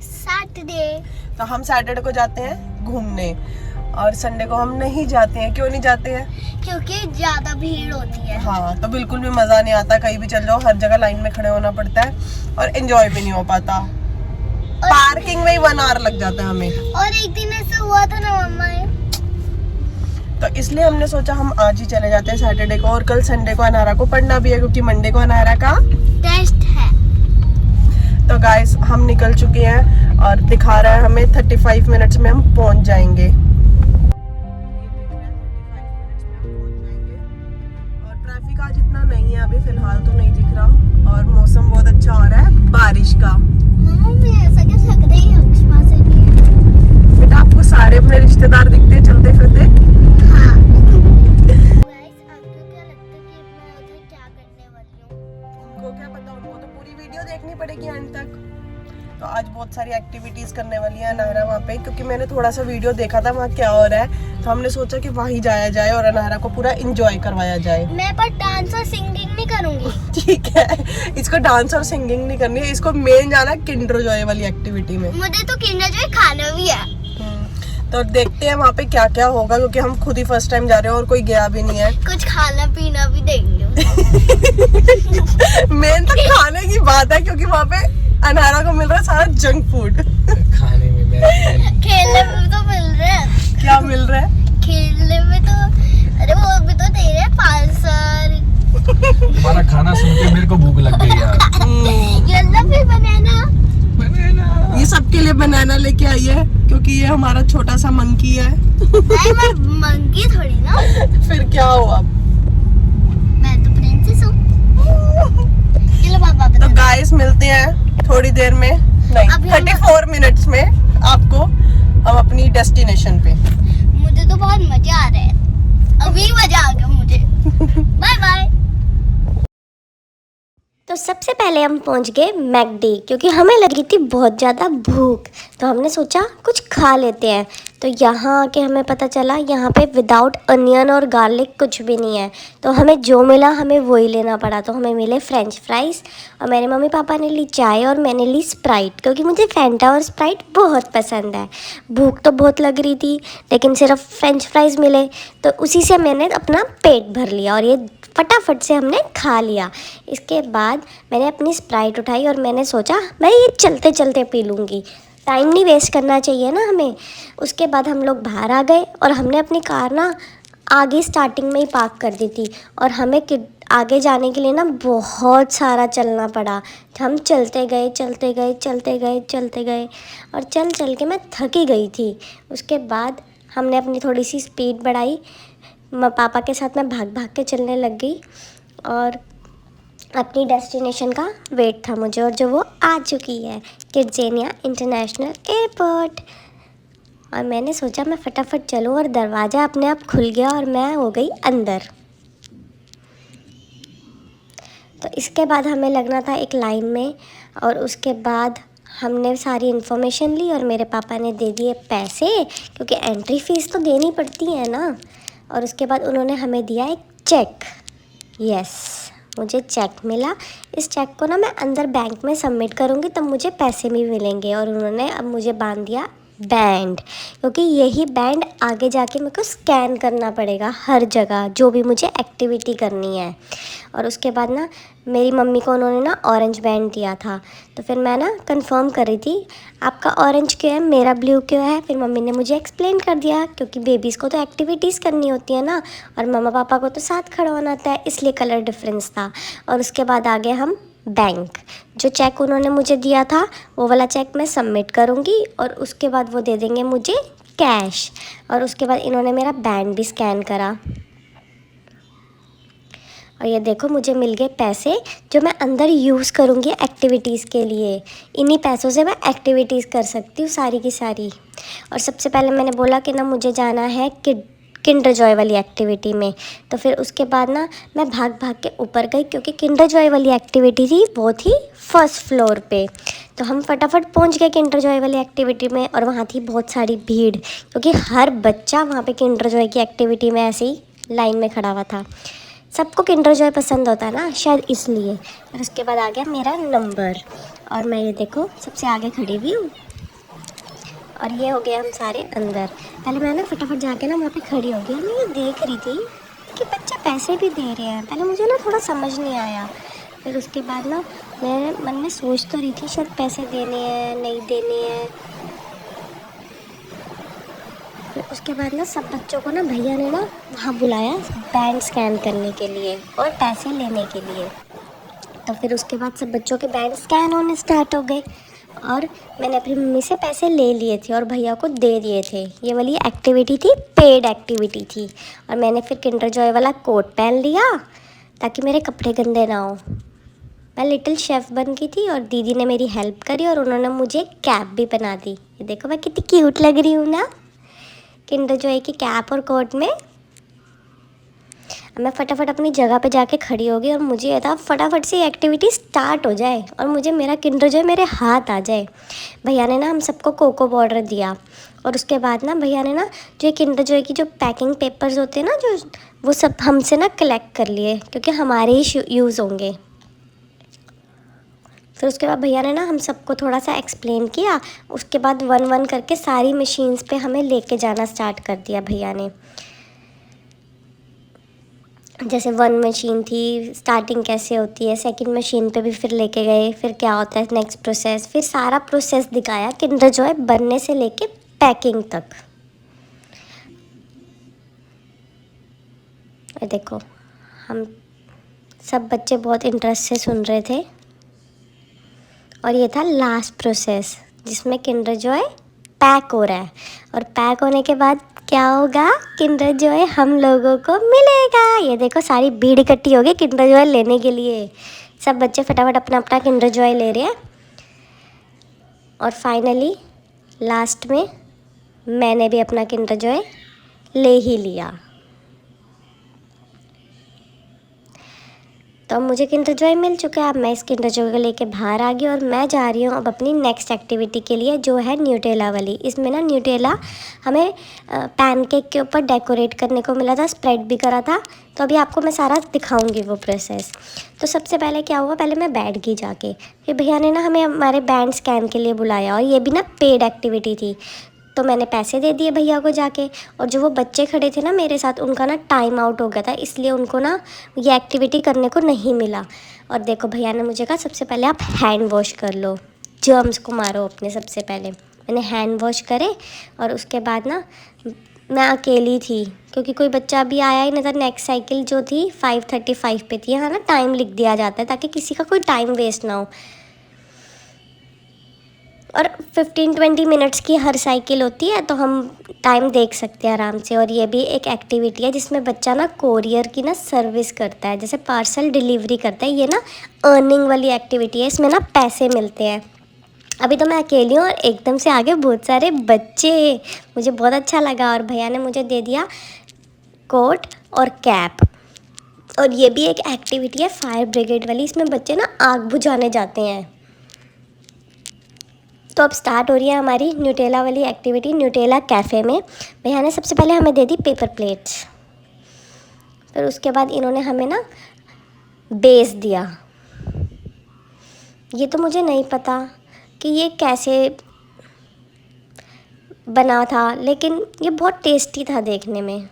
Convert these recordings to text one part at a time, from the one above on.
Saturday. तो हम Saturday को जाते हैं घूमने और संडे को हम नहीं जाते हैं। क्यों नहीं जाते हैं? क्योंकि ज्यादा भीड़ होती है। हाँ, तो बिल्कुल भी मजा नहीं आता। कहीं भी चल जाओ, हर जगह लाइन में खड़े होना पड़ता है और एंजॉय भी नहीं हो पाता। पार्किंग में ही 1 आवर लग जाता है हमें। और एक दिन ऐसा हुआ था ना मम्मा, तो इसलिए हमने सोचा हम आज ही चले जाते हैं सैटरडे को। और कल संडे को अनारा को पढ़ना भी है क्योंकि मंडे को अनारा का टेस्ट है। तो गाइस हम निकल चुके हैं और दिखा रहा है हमें 35 मिनट्स में हम पहुंच जाएंगे। और ट्रैफिक आज इतना नहीं है, अभी फिलहाल तो नहीं दिख रहा और मौसम बहुत अच्छा हो रहा है बारिश का। ऐसा क्या लग रही है अक्षमा से भी? बेटा आपको सारे अपने रिश्तेदार दिखते हैं चलते फिरते? हाँ। गाइस आपको क्या लगता है कि मैं उधर क्या करने वाली हूँ? उनको क्या पता, उनको तो पूरी वीडियो देखनी पड़ेगी एंड तक। तो आज बहुत सारी एक्टिविटीज करने वाली है अनारा वहाँ पे, क्योंकि मैंने थोड़ा सा वीडियो देखा था वहाँ क्या हो रहा है, तो हमने सोचा कि वहीं जाया जाए और अनारा को पूरा एंजॉय करवाया जाए। मैं पर डांस और सिंगिंग नहीं करूँगी। ठीक है, इसको डांस और सिंगिंग नहीं करनी है, इसको मेन जाना किंडर जॉय वाली एक्टिविटी में। मुझे तो किंडर जॉय खाना भी है। तो देखते हैं वहाँ पे क्या क्या होगा, क्योंकि हम खुद ही फर्स्ट टाइम जा रहे हैं और कोई गया भी नहीं है। कुछ खाना पीना भी देंगे। मेन तो खाने की बात है, क्योंकि वहाँ पे अनारा को मिल रहा है सारा जंक फूड। खाने में खेलने में तो मिल रहा है। क्या मिल रहा है? खेलने में तो अरे वो भी तो दे रहे हैं पार्सल। तुम्हारा खाना सुन के मेरे को भूख लग गई यार। येलो फिर बनाना। ये सबके लिए बनाना लेके आई है, क्योंकि ये हमारा छोटा सा मंकी है। नहीं मैं मंकी थोड़ी ना। फिर क्या हुआ? मैं तो प्रिंसेस हूँ। चलो पापा तो गाइस मिलते हैं थोड़ी देर में, नहीं 34 मिनट्स में आपको हम अपनी डेस्टिनेशन पे। मुझे तो बहुत मजा आ रहा है, अभी मजा आ गया मुझे। Bye bye. तो सबसे पहले हम पहुंच गए मैकडी, क्योंकि हमें लगी थी बहुत ज़्यादा भूख, तो हमने सोचा कुछ खा लेते हैं। तो यहाँ आके हमें पता चला यहाँ पे विदाउट अनियन और गार्लिक कुछ भी नहीं है, तो हमें जो मिला हमें वही लेना पड़ा। तो हमें मिले फ्रेंच फ्राइज़ और मेरे मम्मी पापा ने ली चाय और मैंने ली स्प्राइट, क्योंकि मुझे फैंटा और स्प्राइट बहुत पसंद है। भूख तो बहुत लग रही थी, लेकिन सिर्फ फ्रेंच फ्राइज़ मिले तो उसी से मैंने अपना पेट भर लिया और ये फटाफट से हमने खा लिया। इसके बाद मैंने अपनी स्प्राइट उठाई और मैंने सोचा मैं ये चलते चलते पी लूँगी, टाइम नहीं वेस्ट करना चाहिए ना हमें। उसके बाद हम लोग बाहर आ गए और हमने अपनी कार ना आगे स्टार्टिंग में ही पार्क कर दी थी और हमें आगे जाने के लिए ना बहुत सारा चलना पड़ा। हम चलते गए चलते गए चलते गए चलते गए और चल चल के मैं थकी गई थी। उसके बाद हमने अपनी थोड़ी सी स्पीड बढ़ाई, पापा के साथ मैं भाग भाग के चलने लग गई और अपनी डेस्टिनेशन का वेट था मुझे, और जो वो आ चुकी है किड्ज़ेनिया इंटरनेशनल एयरपोर्ट। और मैंने सोचा मैं फटाफट चलूँ और दरवाज़ा अपने आप खुल गया और मैं हो गई अंदर। तो इसके बाद हमें लगना था एक लाइन में और उसके बाद हमने सारी इन्फॉर्मेशन ली और मेरे पापा ने दे दिए पैसे, क्योंकि एंट्री फ़ीस तो देनी पड़ती है ना। और उसके बाद उन्होंने हमें दिया एक चेक। यस, मुझे चेक मिला। इस चेक को ना मैं अंदर बैंक में सबमिट करूँगी तब मुझे पैसे भी मिलेंगे। और उन्होंने अब मुझे बांध दिया बैंड, क्योंकि यही बैंड आगे जाके मेरे को स्कैन करना पड़ेगा हर जगह जो भी मुझे एक्टिविटी करनी है। और उसके बाद ना मेरी मम्मी को उन्होंने ना ऑरेंज बैंड दिया था, तो फिर मैं ना कंफर्म कर रही थी आपका ऑरेंज क्यों है, मेरा ब्लू क्यों है। फिर मम्मी ने मुझे एक्सप्लेन कर दिया, क्योंकि बेबीज़ को तो एक्टिविटीज़ करनी होती है ना और मम्मा पापा को तो साथ खड़ा होना होता है, इसलिए कलर डिफरेंस था। और उसके बाद आ गए हम बैंक। जो चेक उन्होंने मुझे दिया था वो वाला चेक मैं सबमिट करूँगी और उसके बाद वो दे देंगे मुझे कैश। और उसके बाद इन्होंने मेरा बैंड भी स्कैन करा और ये देखो मुझे मिल गए पैसे जो मैं अंदर यूज़ करूँगी एक्टिविटीज़ के लिए। इन्हीं पैसों से मैं एक्टिविटीज़ कर सकती हूँ सारी की सारी। और सबसे पहले मैंने बोला कि ना मुझे जाना है किंडर जॉय वाली एक्टिविटी में, तो फिर उसके बाद ना मैं भाग भाग के ऊपर गई, क्योंकि किंडर जॉय वाली एक्टिविटी थी वो थी फर्स्ट फ्लोर पे। तो हम फटाफट पहुंच गए किंडर जॉय वाली एक्टिविटी में और वहाँ थी बहुत सारी भीड़, क्योंकि हर बच्चा वहाँ पे किंडर जॉय की एक्टिविटी में ऐसे ही लाइन में खड़ा हुआ था। सबको किंडर जॉय पसंद होता है ना, शायद इसलिए। और उसके बाद आ गया मेरा नंबर और मैं ये देखो सबसे आगे खड़ी हुई हूँ। और ये हो गया हम सारे अंदर। पहले मैं ना फटाफट जाके ना वहाँ पे खड़ी हो गई। मैं ये देख रही थी कि बच्चे पैसे भी दे रहे हैं। पहले मुझे ना थोड़ा समझ नहीं आया। फिर उसके बाद ना मैं मन में सोच तो रही थी शायद पैसे देने हैं नहीं देने हैं। फिर उसके बाद ना सब बच्चों को ना भैया ने ना वहाँ बुलाया बैंक स्कैन करने के लिए और पैसे लेने के लिए। तो फिर उसके बाद सब बच्चों के बैंक स्कैन होने स्टार्ट हो गए और मैंने अपनी मम्मी से पैसे ले लिए थे और भैया को दे दिए थे। ये वाली एक्टिविटी थी, पेड एक्टिविटी थी। और मैंने फिर किंडर जॉय वाला कोट पहन लिया ताकि मेरे कपड़े गंदे ना हो। मैं लिटिल शेफ़ बन गई थी और दीदी ने मेरी हेल्प करी और उन्होंने मुझे कैप भी बना दी। ये देखो मैं कितनी क्यूट लग रही हूँ ना किंडर जॉय की कैप और कोट में। मैं फटाफट अपनी जगह पे जाके खड़ी हो गई और मुझे ये था फटाफट से एक्टिविटी स्टार्ट हो जाए और मुझे मेरा किंडर जॉय मेरे हाथ आ जाए। भैया ने ना हम सबको कोको पाउडर दिया और उसके बाद ना भैया ने ना जो किंडर जॉय की जो पैकिंग पेपर्स होते हैं ना जो वो सब हमसे ना कलेक्ट कर लिए क्योंकि हमारे ही यूज़ होंगे। फिर उसके बाद भैया ने ना हम सबको थोड़ा सा एक्सप्लेन किया। उसके बाद 1-1 करके सारी मशीन्स पे हमें लेके जाना स्टार्ट कर दिया भैया ने। जैसे 1 मशीन थी स्टार्टिंग कैसे होती है, सेकंड मशीन पे भी फिर लेके गए, फिर क्या होता है नेक्स्ट प्रोसेस, फिर सारा प्रोसेस दिखाया किंडर जॉय बनने से लेके पैकिंग तक। और देखो हम सब बच्चे बहुत इंटरेस्ट से सुन रहे थे और ये था लास्ट प्रोसेस जिसमें किंडर जॉय पैक हो रहा है। और पैक होने के बाद क्या होगा, किंडर जॉय हम लोगों को मिलेगा। ये देखो सारी भीड़ इकट्ठी हो गई किंडर जॉय लेने के लिए। सब बच्चे फटाफट अपना अपना किंडर जॉय ले रहे हैं और फाइनली लास्ट में मैंने भी अपना किंडर जॉय ले ही लिया। तो अब मुझे किंडर जॉय मिल चुका है। अब मैं इस किंडर जॉय को लेके बाहर आ गई और मैं जा रही हूँ अब अपनी नेक्स्ट एक्टिविटी के लिए जो है न्यूटेला वाली। इसमें ना न्यूटेला हमें पैनकेक के ऊपर डेकोरेट करने को मिला था, स्प्रेड भी करा था। तो अभी आपको मैं सारा दिखाऊंगी वो प्रोसेस। तो सबसे पहले क्या हुआ, पहले मैं बैठ गई जाके। फिर भैया ने ना हमें हमारे बैंक स्कैन के लिए बुलाया और ये भी ना पेड एक्टिविटी थी। तो मैंने पैसे दे दिए भैया को जाके। और जो वो बच्चे खड़े थे ना मेरे साथ उनका ना टाइम आउट हो गया था, इसलिए उनको ना ये एक्टिविटी करने को नहीं मिला। और देखो भैया ने मुझे कहा सबसे पहले आप हैंड वॉश कर लो, जर्म्स को मारो अपने। सबसे पहले मैंने हैंड वॉश करे और उसके बाद ना मैं अकेली थी क्योंकि कोई बच्चा भी आया ही नहीं था। नेक्स्ट साइकिल जो थी 5:35 पे थी। यहाँ ना टाइम लिख दिया जाता है ताकि किसी का कोई टाइम वेस्ट ना हो। और 15-20 मिनट्स की हर साइकिल होती है तो हम टाइम देख सकते हैं आराम से। और ये भी एक एक्टिविटी है जिसमें बच्चा ना कोरियर की ना सर्विस करता है, जैसे पार्सल डिलीवरी करता है। ये ना अर्निंग वाली एक्टिविटी है, इसमें ना पैसे मिलते हैं। अभी तो मैं अकेली हूँ और एकदम से आगे बहुत सारे बच्चे, मुझे बहुत अच्छा लगा। और भैया ने मुझे दे दिया कोट और कैप। और ये भी एक एक्टिविटी है फायर ब्रिगेड वाली, इसमें बच्चे ना आग बुझाने जाते हैं। तो अब स्टार्ट हो रही है हमारी न्यूटेला वाली एक्टिविटी न्यूटेला कैफ़े में। भैया ने सबसे पहले हमें दे दी पेपर प्लेट्स। फिर उसके बाद इन्होंने हमें ना बेस दिया। ये तो मुझे नहीं पता कि ये कैसे बना था, लेकिन ये बहुत टेस्टी था देखने में।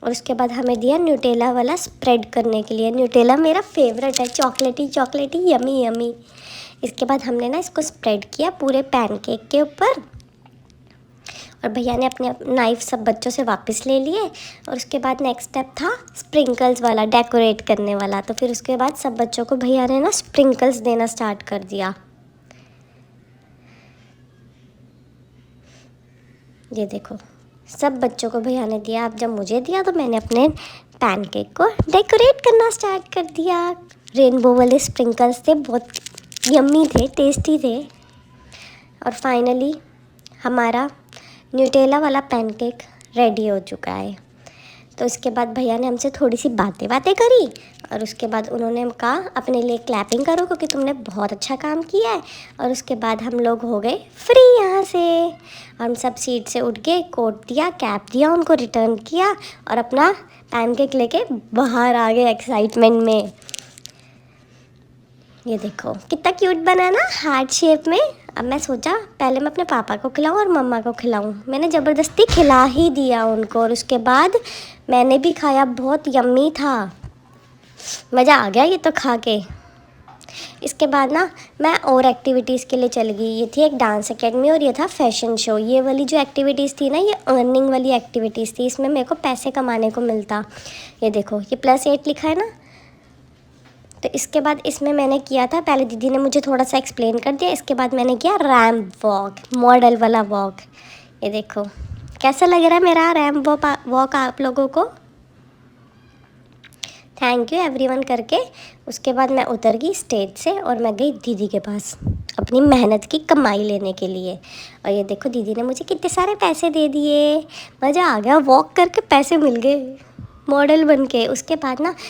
और उसके बाद हमें दिया न्यूटेला वाला स्प्रेड करने के लिए। न्यूटेला मेरा फेवरेट है, चॉकलेटी चॉकलेटी यमी यमी। इसके बाद हमने ना इसको स्प्रेड किया पूरे पैनकेक के ऊपर। और भैया ने अपने नाइफ़ सब बच्चों से वापस ले लिए। और उसके बाद नेक्स्ट स्टेप था स्प्रिंकल्स वाला, डेकोरेट करने वाला। तो फिर उसके बाद सब बच्चों को भैया ने ना स्प्रिंकल्स देना स्टार्ट कर दिया। ये देखो सब बच्चों को भैया ने दिया। अब जब मुझे दिया तो मैंने अपने पैनकेक को डेकोरेट करना स्टार्ट कर दिया। रेनबो वाले स्प्रिंकल्स थे, बहुत यम्मी थे, टेस्टी थे। और फाइनली हमारा न्यूटेला वाला पैनकेक रेडी हो चुका है। तो इसके बाद भैया ने हमसे थोड़ी सी बातें करी और उसके बाद उन्होंने कहा अपने लिए क्लैपिंग करो क्योंकि तुमने बहुत अच्छा काम किया है। और उसके बाद हम लोग हो गए फ्री यहाँ से। हम सब सीट से उठ गए, कोट दिया, कैप दिया, उनको रिटर्न किया और अपना पैनकेक लेके बाहर आ गए एक्साइटमेंट में। ये देखो कितना क्यूट बना ना, हार्ट शेप में। अब मैं सोचा पहले मैं अपने पापा को खिलाऊं और मम्मा को खिलाऊं। मैंने ज़बरदस्ती खिला ही दिया उनको और उसके बाद मैंने भी खाया। बहुत यम्मी था, मज़ा आ गया ये तो खा के। इसके बाद ना मैं और एक्टिविटीज़ के लिए चली गई। ये थी एक डांस एकेडमी और ये था फैशन शो। ये वाली जो एक्टिविटीज़ थी ना, ये अर्निंग वाली एक्टिविटीज़ थी। इसमें मेरे को पैसे कमाने को मिलता। ये देखो, ये +8 लिखा है ना। तो इसके बाद इसमें मैंने किया था, पहले दीदी ने मुझे थोड़ा सा एक्सप्लेन कर दिया। इसके बाद मैंने किया रैंप वॉक, मॉडल वाला वॉक। ये देखो कैसा लग रहा है मेरा रैंप वॉक आप लोगों को। थैंक यू एवरीवन करके। उसके बाद मैं उतर गई स्टेज से और मैं गई दीदी के पास अपनी मेहनत की कमाई लेने के लिए। और ये देखो दीदी ने मुझे कितने सारे पैसे दे दिए। मज़ा आ गया, वॉक करके पैसे मिल गए मॉडल बन के। उसके बाद ना